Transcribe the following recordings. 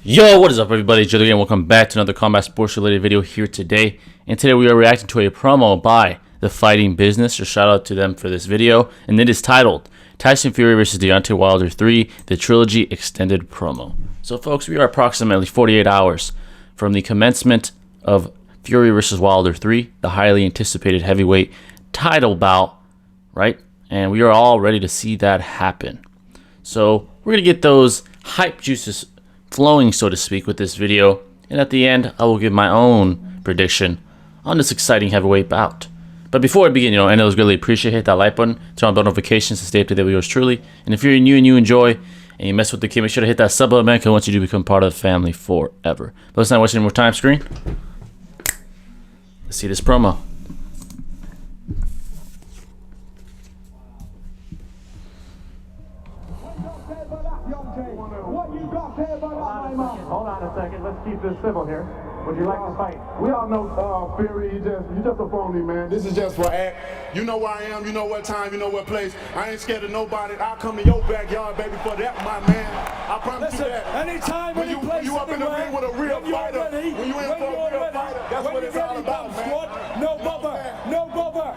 Yo, what is up everybody, Trilogy, and welcome back to another combat sports related video here today. And today we are reacting to a promo by The Fighting Business, so shout out to them for this video. And it is titled, Tyson Fury vs. Deontay Wilder 3, the Trilogy Extended Promo. So folks, we are approximately 48 hours from the commencement of Fury vs. Wilder 3, the highly anticipated heavyweight title bout, right? And we are all ready to see that happen. So we're going to get those hype juices flowing, so to speak, with this video, and at the end I will give my own prediction on this exciting heavyweight bout. But before I begin, and it was really appreciate, hit that like button, turn on bell notifications to stay up to date with yours truly. And if you're new and you enjoy and you mess with the kid, make sure to hit that sub button, because once you do, become part of the family forever. But let's not waste any more time, screen. Let's see this promo. Hold on a second. Let's keep this civil here. Would you like to fight? We all know Fury. You just a phony, man. This is just for act. You know where I am. You know what time. You know what place. I ain't scared of nobody. I'll come in your backyard, baby, for that, my man. I promise you that. Anytime, when you up in the ring with a real fighter, when you in for a real fighter, that's what it's all about, man. No bother. No bother.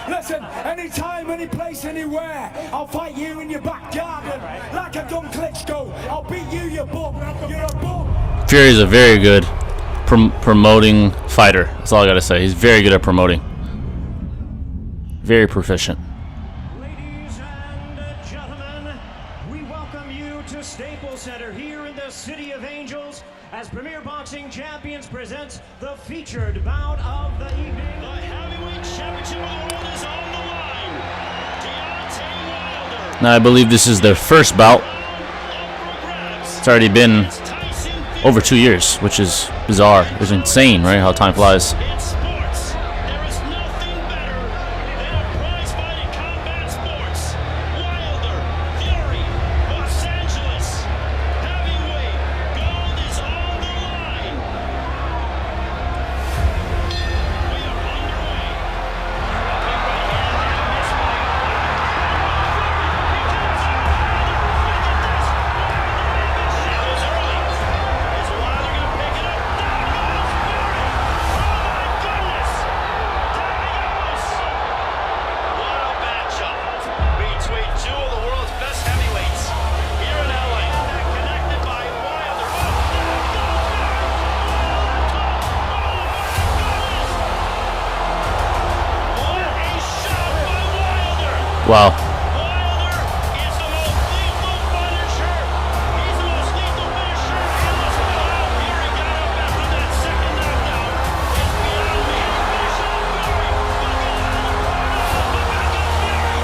Listen, anytime, any place, anywhere, I'll fight you in your back garden. Like I've done Klitschko, I'll beat you, you bum. You're a bum. Fury is a very good promoting fighter. That's all I gotta say. He's very good at promoting. Very proficient. Ladies and gentlemen, we welcome you to Staples Center here in the City of Angels as Premier Boxing Champions presents the featured bout of the evening. The heavyweight championship of the world is on the line. Deontay Wilder. Now I believe this is their first bout. It's already been over 2 years, which is bizarre. It's insane, right? How time flies. In sports, there is nothing better than a prize-fighting combat sports. Wilder, Fury, Los Angeles, heavyweight, gold is on the line. We are underway. Wow. Wilder is the most lethal finisher. He's the most lethal finisher in this world. Fury got up after that second knockdown. It's beyond me. Finish off Fury. Fury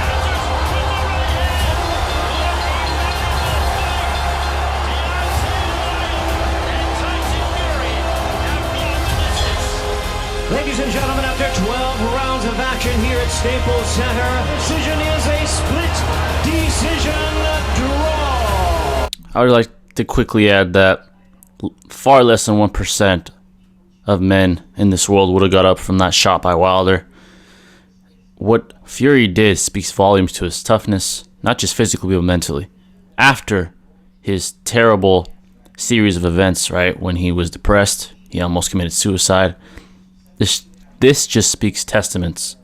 answers with the right hand. Deontay Wilder and Tyson Fury have gone the distance. Ladies and gentlemen, after 12 rounds of action here at Staples Center, decision is a split decision draw. I would like to quickly add that far less than 1% of men in this world would have got up from that shot by Wilder. What Fury did speaks volumes to his toughness, not just physically but mentally. After his terrible series of events, right, when he was depressed, he almost committed suicide. This just speaks testaments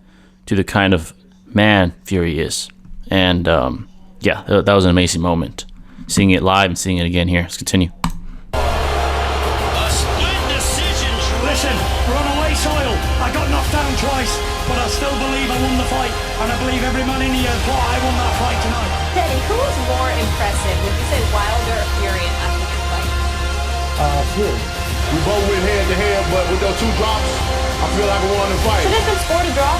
to the kind of man Fury is. And yeah, that was an amazing moment. Seeing it live and seeing it again here. Let's continue. A split decision. Listen, runaway soil. I got knocked down twice, but I still believe I won the fight, and I believe every man in here thought I won that fight tonight. Teddy, who was more impressive? Would you say Wilder or Fury in that fight? Fury. We both went head to head, but with those two drops, I feel like we won the fight. Should it have been scored a draw?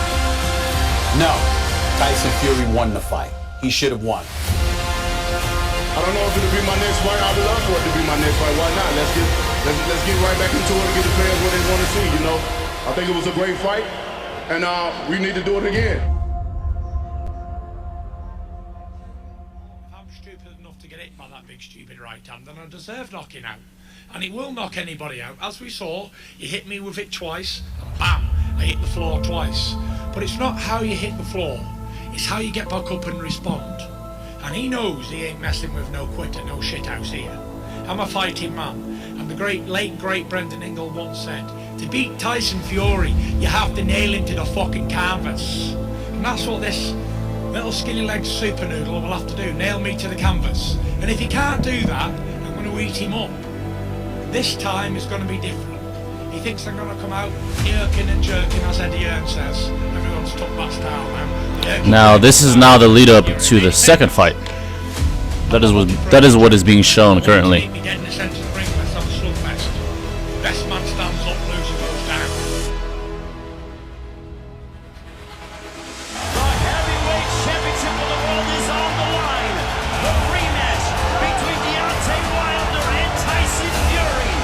No. Tyson Fury won the fight. He should have won. I don't know if it'll be my next fight. I would love for it to be my next fight. Why not? Let's get right back into it and get the fans what they want to see. I think it was a great fight, and we need to do it again. If I'm stupid enough to get hit by that big stupid right hand, then I deserve knocking out. And he will knock anybody out. As we saw, he hit me with it twice, and bam, I hit the floor twice. But it's not how you hit the floor, it's how you get back up and respond. And he knows he ain't messing with no quitter, no shithouse here. I'm a fighting man, and the late great Brendan Ingle once said, to beat Tyson Fury, you have to nail him to the fucking canvas. And that's what this little skinny-legged super noodle will have to do, nail me to the canvas. And if he can't do that, I'm going to eat him up. This time is going to be different. He thinks I'm going to come out yerking and jerking, as Eddie Hearn says. Everyone's took that style now. Now, this is now the lead up to the second fight. That is what is being shown currently. Best man stands up, loser goes down. The heavyweight championship of the world is on the line. The rematch between Deontay Wilder and Tyson Fury.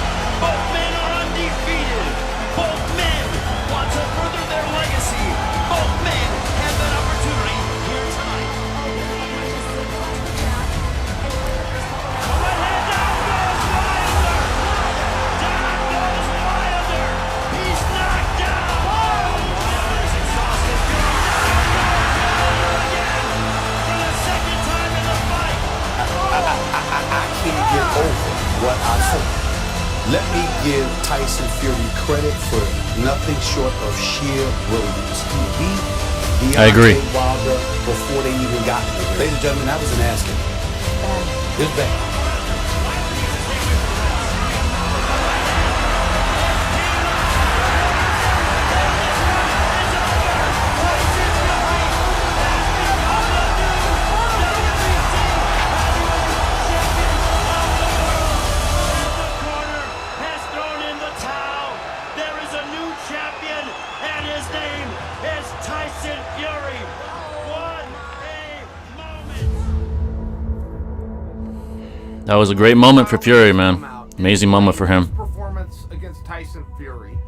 Both men are undefeated. Both men want to further their legacy. Both men have that opportunity here tonight. Right hand down goes Wilder. Down goes Wilder. He's knocked down. Wilder's exhausted. Fury down goes Wilder again for the second time in the fight. I can't get over what I saw. Let me give Tyson Fury credit for nothing short of sheer brilliance. He beat I agree. Deontay Wilder before they even got there. Ladies and gentlemen, that was an ass kick. It's bad. Has thrown in the towel. There is a new champion, and his name is Tyson Fury. What a moment. That was a great moment for Fury, man. Amazing moment for him. Performance against Tyson Fury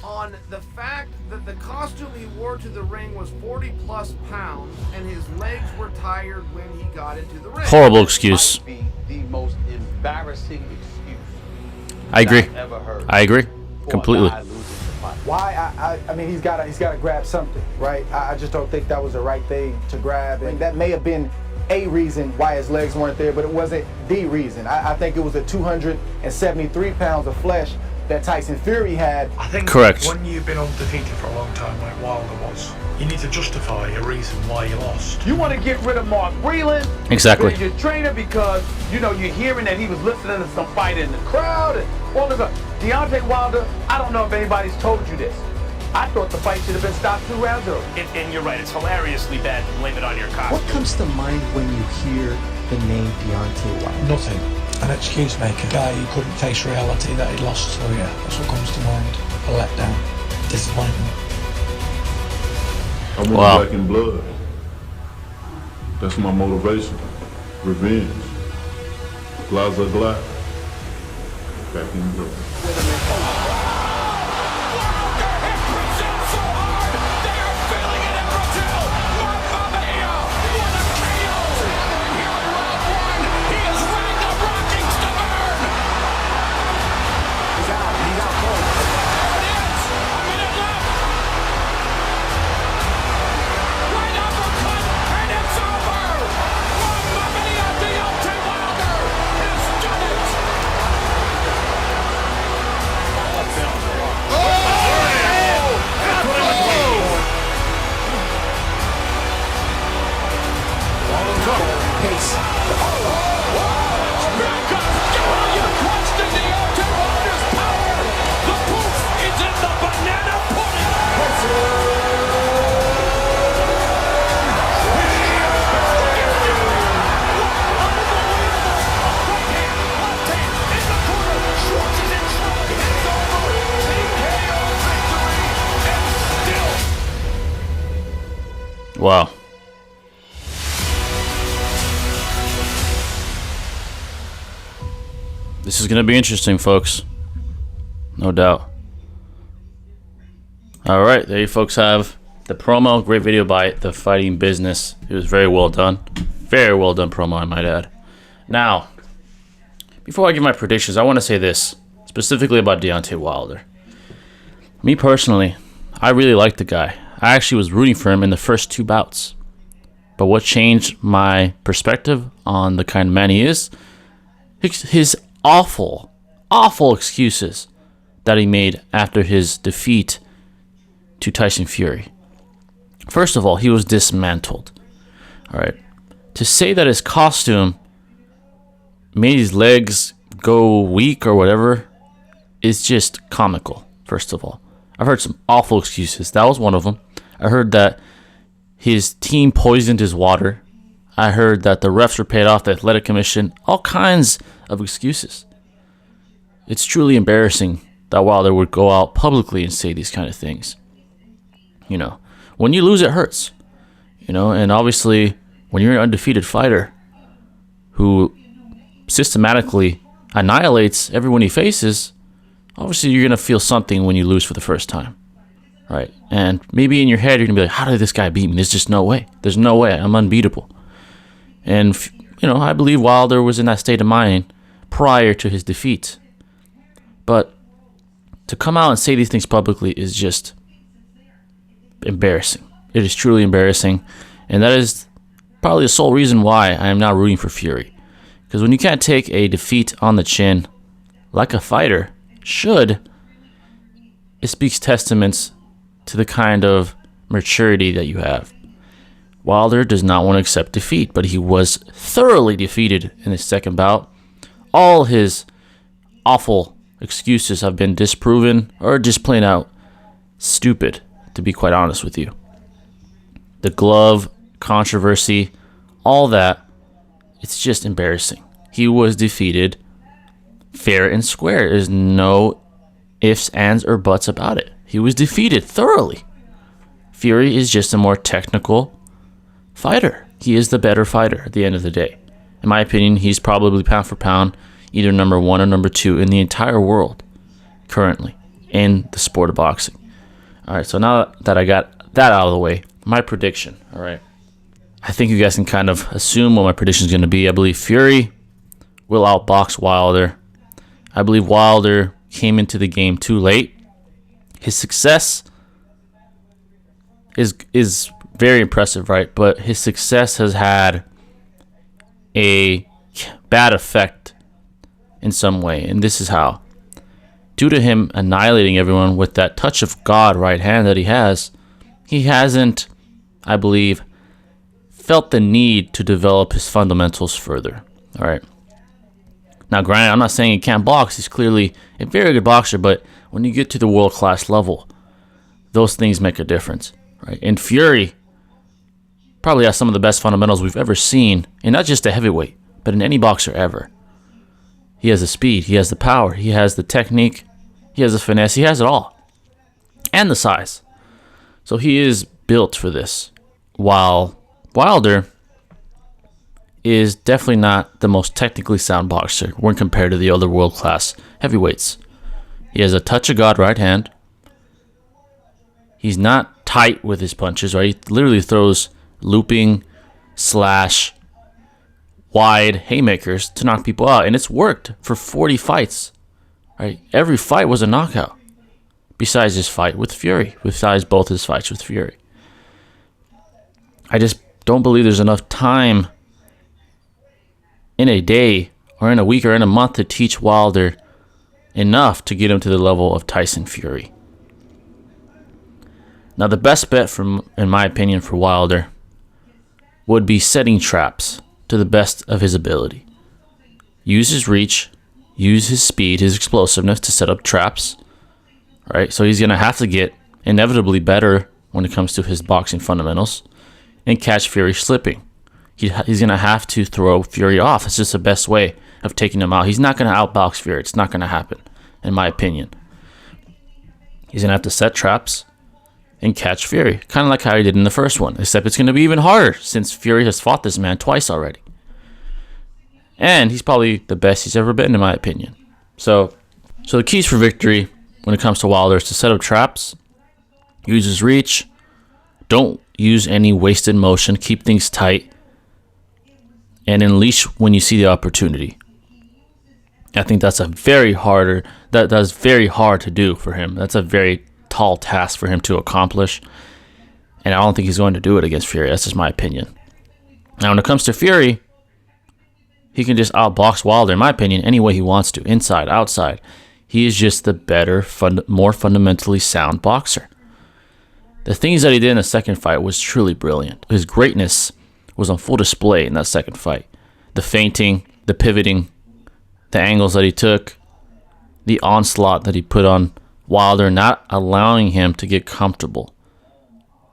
on the fact that the costume he wore to the ring was 40 plus pounds and his legs were tired when he got into the ring. Horrible excuse. Might be the most embarrassing excuse I agree. I've ever heard. I agree. for a Completely. guy losing the fight. Why? I mean, he's got to grab something, right? I just don't think that was the right thing to grab, and that may have been a reason why his legs weren't there, but it wasn't the reason. I think it was the 273 pounds of flesh that Tyson Fury had. I think Correct. when you've been undefeated for a long time, like Wilder was, you need to justify a reason why you lost. You want to get rid of Mark Breland, Exactly. your trainer, because you're hearing that he was listening to some fight in the crowd and all this stuff. Deontay Wilder, I don't know if anybody's told you this. I thought the fight should have been stopped 2 rounds early. And you're right, it's hilariously bad to blame it on your costume. What comes to mind when you hear the name Deontay Wilder? Nothing. An excuse maker. A guy who couldn't face reality that he'd lost. So yeah, that's what comes to mind. A letdown. Disappointment. I want Wow. it back in blood. That's my motivation. Revenge. Glaza Glad. Back in blood. Wow. This is going to be interesting, folks. No doubt. All right, there you folks have the promo. Great video by The Fighting Business. It was very well done. Very well done promo, I might add. Now, before I give my predictions, I want to say this, specifically about Deontay Wilder. Me personally, I really like the guy. I actually was rooting for him in the first 2 bouts. But what changed my perspective on the kind of man he is? His awful excuses that he made after his defeat to Tyson Fury. First of all, he was dismantled. All right. To say that his costume made his legs go weak or whatever is just comical, first of all. I've heard some awful excuses. That was one of them. I heard that his team poisoned his water. I heard that the refs were paid off the athletic commission. All kinds of excuses. It's truly embarrassing that Wilder would go out publicly and say these kind of things. You know, when you lose, it hurts. You know, and obviously, when you're an undefeated fighter who systematically annihilates everyone he faces, obviously you're going to feel something when you lose for the first time. Right? And maybe in your head, you're going to be like, how did this guy beat me? There's just no way. There's no way. I'm unbeatable. And, you know, I believe Wilder was in that state of mind prior to his defeat. But to come out and say these things publicly is just embarrassing. It is truly embarrassing. And that is probably the sole reason why I am now rooting for Fury. Because when you can't take a defeat on the chin like a fighter should, it speaks testaments to the kind of maturity that you have. Wilder does not want to accept defeat, but he was thoroughly defeated in his second bout. All his awful excuses have been disproven or just plain out stupid, to be quite honest with you. The glove controversy, all that, it's just embarrassing. He was defeated fair and square. There's no ifs, ands, or buts about it. He was defeated thoroughly. Fury is just a more technical fighter. He is the better fighter at the end of the day. In my opinion, he's probably pound for pound either number 1 or number 2 in the entire world currently in the sport of boxing. All right, so now that I got that out of the way, my prediction, all right. I think you guys can kind of assume what my prediction is going to be. I believe Fury will outbox Wilder. I believe Wilder came into the game too late. His success is very impressive, right? But his success has had a bad effect in some way, and this is how. Due to him annihilating everyone with that touch of God right hand that he has, he hasn't, I believe, felt the need to develop his fundamentals further. All right. Now, granted, I'm not saying he can't box. He's clearly a very good boxer, but when you get to the world-class level, those things make a difference, right? And Fury probably has some of the best fundamentals we've ever seen, and not just a heavyweight, but in any boxer ever. He has the speed, he has the power, he has the technique, he has the finesse, he has it all. And the size. So he is built for this. While Wilder is definitely not the most technically sound boxer when compared to the other world-class heavyweights. He has a touch of God right hand. He's not tight with his punches, right? He literally throws looping / wide haymakers to knock people out, and it's worked for 40 fights, right? Every fight was a knockout, besides his fight with Fury, besides both his fights with Fury. I just don't believe there's enough time in a day or in a week or in a month to teach Wilder enough to get him to the level of Tyson Fury. Now, the best bet, in my opinion, for Wilder would be setting traps to the best of his ability. Use his reach, use his speed, his explosiveness to set up traps. Right? So he's going to have to get inevitably better when it comes to his boxing fundamentals and catch Fury slipping. He's going to have to throw Fury off. It's just the best way of taking him out. He's not going to outbox Fury. It's not going to happen, in my opinion. He's going to have to set traps and catch Fury, kind of like how he did in the first one, except it's going to be even harder since Fury has fought this man twice already. And he's probably the best he's ever been, in my opinion. So the keys for victory when it comes to Wilder is to set up traps, use his reach, don't use any wasted motion, keep things tight, and unleash when you see the opportunity. I think that's that's very hard to do for him. That's a very tall task for him to accomplish. And I don't think he's going to do it against Fury. That's just my opinion. Now, when it comes to Fury, he can just outbox Wilder, in my opinion, any way he wants to, inside, outside. He is just the better, more fundamentally sound boxer. The things that he did in the second fight was truly brilliant. His greatness was on full display in that second fight. The feinting, the pivoting, the angles that he took, the onslaught that he put on Wilder, not allowing him to get comfortable.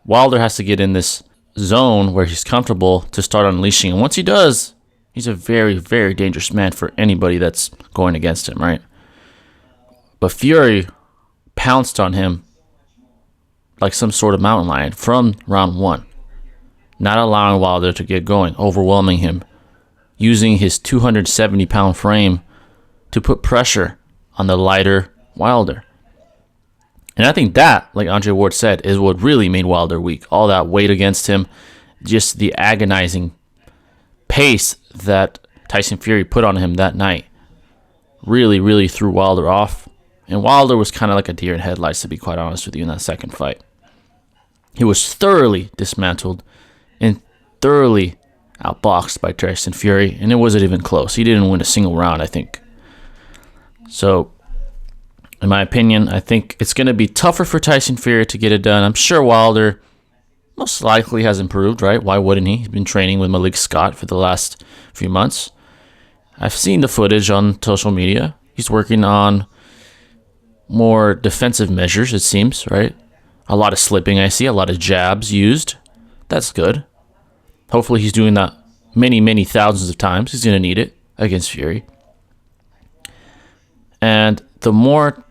Wilder has to get in this zone where he's comfortable to start unleashing. And once he does, he's a very, very dangerous man for anybody that's going against him, right? But Fury pounced on him like some sort of mountain lion from round 1, not allowing Wilder to get going, overwhelming him, using his 270-pound frame to put pressure on the lighter Wilder. And I think that, like Andre Ward said, is what really made Wilder weak. All that weight against him, just the agonizing pace that Tyson Fury put on him that night really, really threw Wilder off. And Wilder was kind of like a deer in headlights, to be quite honest with you, in that second fight. He was thoroughly dismantled and thoroughly outboxed by Tyson Fury, and it wasn't even close. He didn't win a single round, I think. So, in my opinion, I think it's going to be tougher for Tyson Fury to get it done. I'm sure Wilder most likely has improved, right? Why wouldn't he? He's been training with Malik Scott for the last few months. I've seen the footage on social media. He's working on more defensive measures, it seems, right? A lot of slipping, I see. A lot of jabs used. That's good. Hopefully he's doing that many, many thousands of times. He's going to need it against Fury. And the more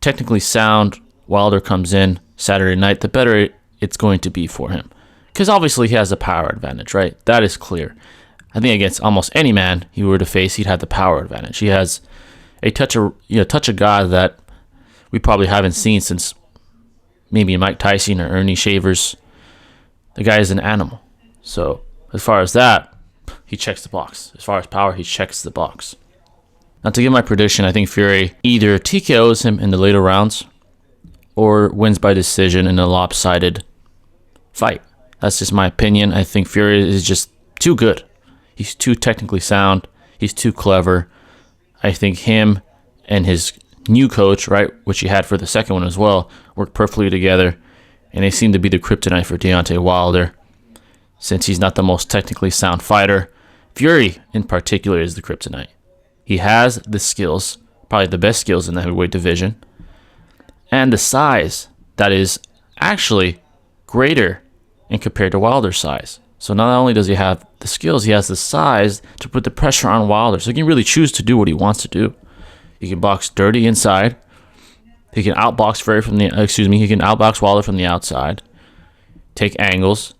technically sound Wilder comes in Saturday night, the better it's going to be for him. Because obviously he has the power advantage, right? That is clear. I think against almost any man he were to face, he'd have the power advantage. He has a touch of God that we probably haven't seen since maybe Mike Tyson or Ernie Shavers. The guy is an animal. So as far as that, he checks the box. As far as power, he checks the box. Now, to give my prediction, I think Fury either TKOs him in the later rounds or wins by decision in a lopsided fight. That's just my opinion. I think Fury is just too good. He's too technically sound. He's too clever. I think him and his new coach, right, which he had for the second one as well, work perfectly together. And they seem to be the kryptonite for Deontay Wilder. Since he's not the most technically sound fighter, Fury in particular is the kryptonite. He has the skills, probably the best skills in the heavyweight division, and the size that is actually greater in compared to Wilder's size. So not only does he have the skills, he has the size to put the pressure on Wilder. So he can really choose to do what he wants to do. He can box dirty inside. He can outbox he can outbox Wilder from the outside, take angles,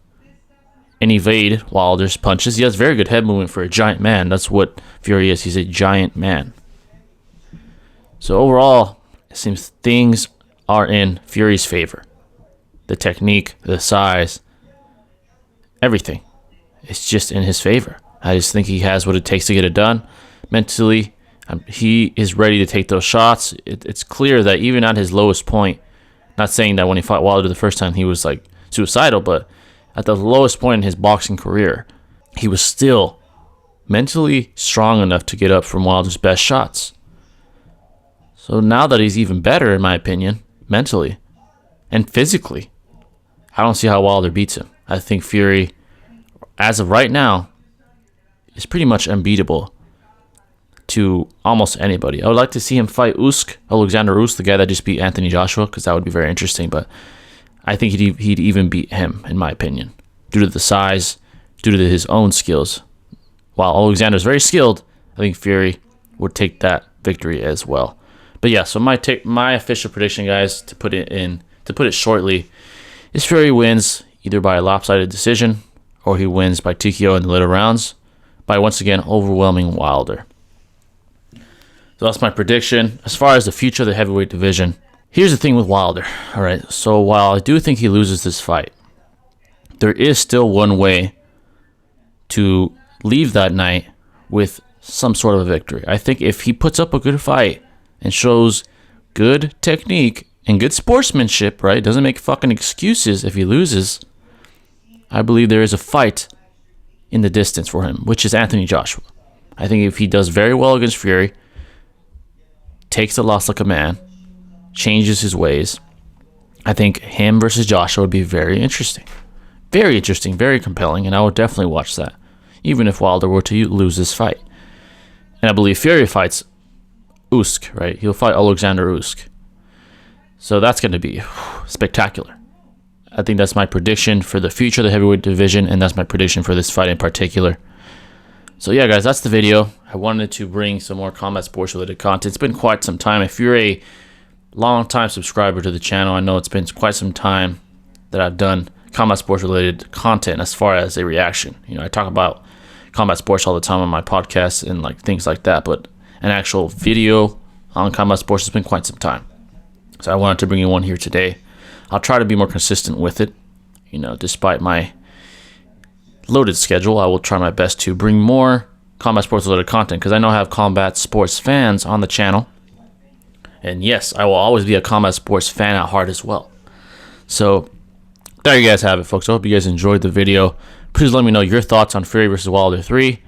and evade Wilder's punches. He has very good head movement for a giant man. That's what Fury is. He's a giant man. So overall, it seems things are in Fury's favor. The technique, the size, everything. It's just in his favor. I just think he has what it takes to get it done. Mentally, he is ready to take those shots. It's clear that even at his lowest point, not saying that when he fought Wilder the first time he was like suicidal, but at the lowest point in his boxing career, he was still mentally strong enough to get up from Wilder's best shots. So now that he's even better, in my opinion, mentally and physically, I don't see how Wilder beats him. I think Fury, as of right now, is pretty much unbeatable to almost anybody. I would like to see him fight Alexander Usyk, the guy that just beat Anthony Joshua, because that would be very interesting, but I think he'd even beat him, in my opinion, due to the size, due to his own skills. While Alexander's very skilled, I think Fury would take that victory as well. But yeah, so my official prediction, guys, to put it shortly, is Fury wins either by a lopsided decision or he wins by TKO in the later rounds by, once again, overwhelming Wilder. So that's my prediction. As far as the future of the heavyweight division, here's the thing with Wilder. All right, so while I do think he loses this fight, there is still one way to leave that night with some sort of a victory. I think if he puts up a good fight and shows good technique and good sportsmanship, right, doesn't make fucking excuses if he loses, I believe there is a fight in the distance for him, which is Anthony Joshua. I think if he does very well against Fury, takes the loss like a man, changes his ways, I think him versus Joshua would be very interesting. Very interesting, very compelling, and I would definitely watch that, even if Wilder were to lose this fight. And I believe Fury fights Usyk, right? He'll fight Alexander Usyk. So that's going to be spectacular. I think that's my prediction for the future of the heavyweight division, and that's my prediction for this fight in particular. So yeah, guys, that's the video. I wanted to bring some more combat sports related content. It's been quite some time. If you're a long-time subscriber to the channel, I know it's been quite some time that I've done combat sports related content as far as a reaction. You know, I talk about combat sports all the time on my podcast and like things like that, but an actual video on combat sports has been quite some time. So I wanted to bring you one here today. I'll try to be more consistent with it. You know, despite my loaded schedule, I will try my best to bring more combat sports related content, because I know I have combat sports fans on the channel. And yes, I will always be a combat sports fan at heart as well. So there you guys have it, folks. I hope you guys enjoyed the video. Please let me know your thoughts on Fury vs. Wilder 3.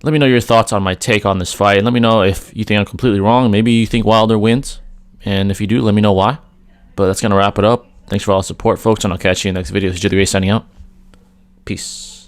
Let me know your thoughts on my take on this fight. Let me know if you think I'm completely wrong. Maybe you think Wilder wins. And if you do, let me know why. But that's going to wrap it up. Thanks for all the support, folks, and I'll catch you in the next video. This is Jay signing out. Peace.